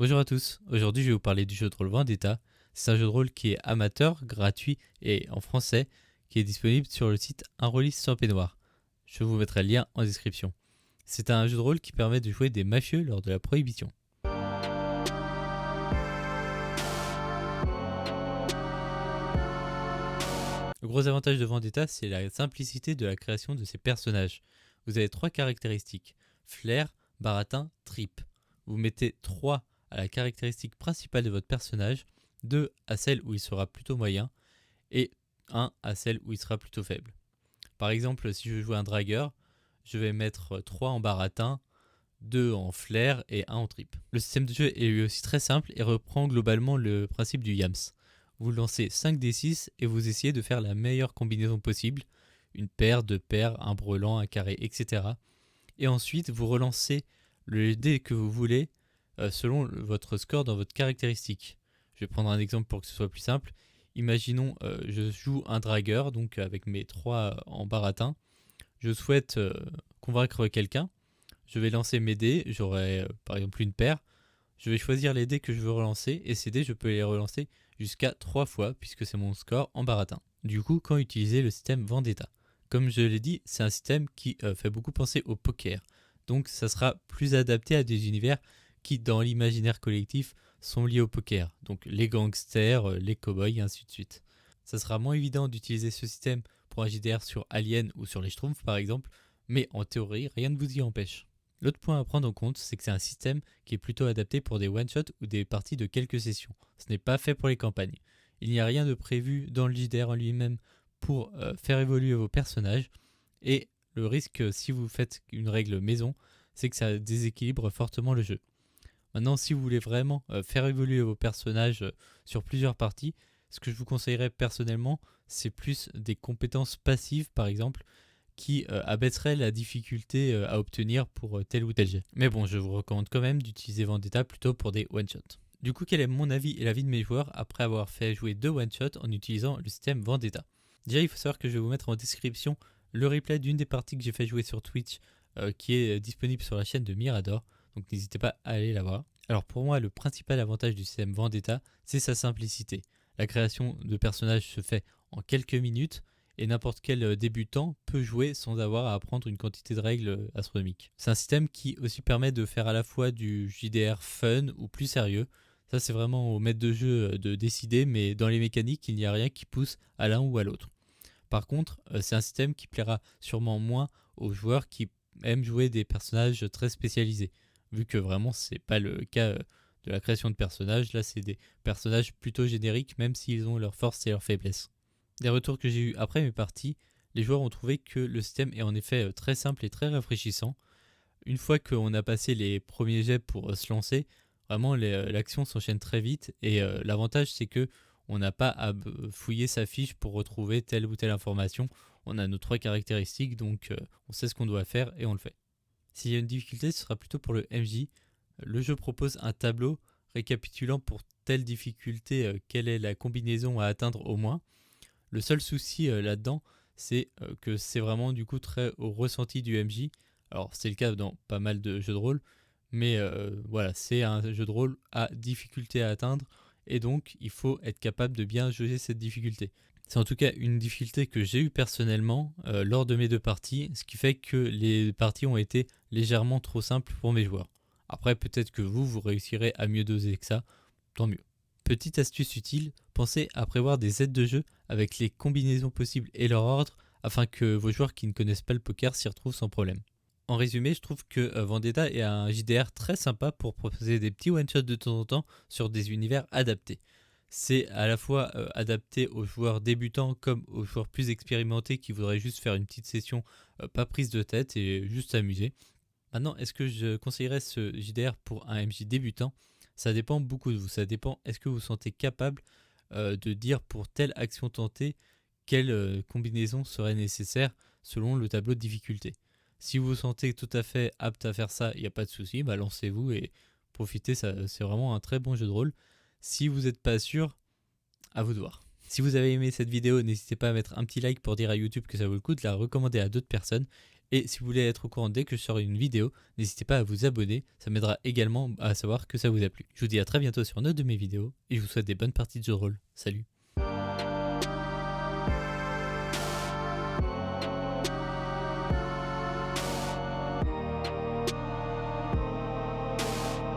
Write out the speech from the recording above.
Bonjour à tous, aujourd'hui je vais vous parler du jeu de rôle Vendetta. C'est un jeu de rôle qui est amateur, gratuit et en français, qui est disponible sur le site Un Rôliste sans peignoir. Je vous mettrai le lien en description. C'est un jeu de rôle qui permet de jouer des mafieux lors de la prohibition. Le gros avantage de Vendetta, c'est la simplicité de la création de ses personnages. Vous avez 3 caractéristiques, flair, baratin, trip. Vous mettez 3 à la caractéristique principale de votre personnage, 2 à celle où il sera plutôt moyen, et 1 à celle où il sera plutôt faible. Par exemple, si je veux jouer un dragueur, je vais mettre 3 en baratin, 2 en flair et 1 en trip. Le système de jeu est lui aussi très simple et reprend globalement le principe du Yams. Vous lancez 5d6 et vous essayez de faire la meilleure combinaison possible, une paire, deux paires, un brelan, un carré, etc. Et ensuite, vous relancez le dé que vous voulez selon votre score dans votre caractéristique. Je vais prendre un exemple pour que ce soit plus simple. Imaginons, je joue un dragueur, donc avec mes 3 en baratin. Je souhaite convaincre quelqu'un. Je vais lancer mes dés, j'aurai par exemple une paire. Je vais choisir les dés que je veux relancer et ces dés, je peux les relancer jusqu'à 3 fois puisque c'est mon score en baratin. Du coup, quand utiliser le système Vendetta? Comme je l'ai dit, c'est un système qui fait beaucoup penser au poker. Donc ça sera plus adapté à des univers qui, dans l'imaginaire collectif, sont liés au poker. Donc les gangsters, les cowboys et ainsi de suite. Ça sera moins évident d'utiliser ce système pour un JDR sur Alien ou sur les Schtroumpfs par exemple, mais en théorie, rien ne vous y empêche. L'autre point à prendre en compte, c'est que c'est un système qui est plutôt adapté pour des one-shots ou des parties de quelques sessions. Ce n'est pas fait pour les campagnes. Il n'y a rien de prévu dans le JDR en lui-même pour faire évoluer vos personnages. Et le risque, si vous faites une règle maison, c'est que ça déséquilibre fortement le jeu. Maintenant, si vous voulez vraiment faire évoluer vos personnages sur plusieurs parties, ce que je vous conseillerais personnellement, c'est plus des compétences passives, par exemple, qui abaisserait la difficulté à obtenir pour tel ou tel jet. Mais bon, je vous recommande quand même d'utiliser Vendetta plutôt pour des one-shots. Du coup, quel est mon avis et l'avis de mes joueurs après avoir fait jouer 2 one-shots en utilisant le système Vendetta? Déjà, il faut savoir que je vais vous mettre en description le replay d'une des parties que j'ai fait jouer sur Twitch qui est disponible sur la chaîne de Mirador, donc n'hésitez pas à aller la voir. Alors pour moi, le principal avantage du système Vendetta, c'est sa simplicité. La création de personnages se fait en quelques minutes, et n'importe quel débutant peut jouer sans avoir à apprendre une quantité de règles astronomiques. C'est un système qui aussi permet de faire à la fois du JDR fun ou plus sérieux. Ça, c'est vraiment au maître de jeu de décider, mais dans les mécaniques, il n'y a rien qui pousse à l'un ou à l'autre. Par contre, c'est un système qui plaira sûrement moins aux joueurs qui aiment jouer des personnages très spécialisés, vu que vraiment c'est pas le cas de la création de personnages. Là, c'est des personnages plutôt génériques, même s'ils ont leurs forces et leurs faiblesses. Des retours que j'ai eu après mes parties, les joueurs ont trouvé que le système est en effet très simple et très rafraîchissant. Une fois qu'on a passé les premiers jets pour se lancer, vraiment l'action s'enchaîne très vite et l'avantage c'est que on n'a pas à fouiller sa fiche pour retrouver telle ou telle information. On a nos 3 caractéristiques, donc on sait ce qu'on doit faire et on le fait. S'il y a une difficulté, ce sera plutôt pour le MJ. Le jeu propose un tableau récapitulant pour telle difficulté quelle est la combinaison à atteindre au moins. Le seul souci là-dedans, c'est que c'est vraiment du coup très au ressenti du MJ. Alors c'est le cas dans pas mal de jeux de rôle, mais voilà, c'est un jeu de rôle à difficulté à atteindre, et donc il faut être capable de bien jauger cette difficulté. C'est en tout cas une difficulté que j'ai eue personnellement lors de mes 2 parties, ce qui fait que les parties ont été légèrement trop simples pour mes joueurs. Après peut-être que vous réussirez à mieux doser que ça, tant mieux. Petite astuce utile, pensez à prévoir des aides de jeu avec les combinaisons possibles et leur ordre afin que vos joueurs qui ne connaissent pas le poker s'y retrouvent sans problème. En résumé, je trouve que Vendetta est un JDR très sympa pour proposer des petits one-shots de temps en temps sur des univers adaptés. C'est à la fois adapté aux joueurs débutants comme aux joueurs plus expérimentés qui voudraient juste faire une petite session pas prise de tête et juste s'amuser. Maintenant, est-ce que je conseillerais ce JDR pour un MJ débutant? Ça dépend beaucoup de vous. Ça dépend, est-ce que vous vous sentez capable de dire pour telle action tentée quelle combinaison serait nécessaire selon le tableau de difficulté. Si vous vous sentez tout à fait apte à faire ça, il n'y a pas de souci, bah lancez-vous et profitez, c'est vraiment un très bon jeu de rôle. Si vous n'êtes pas sûr, à vous de voir. Si vous avez aimé cette vidéo, n'hésitez pas à mettre un petit like pour dire à YouTube que ça vaut le coup de la recommander à d'autres personnes. Et si vous voulez être au courant dès que je sors une vidéo, n'hésitez pas à vous abonner, ça m'aidera également à savoir que ça vous a plu. Je vous dis à très bientôt sur une autre de mes vidéos et je vous souhaite des bonnes parties de jeu de rôle. Salut!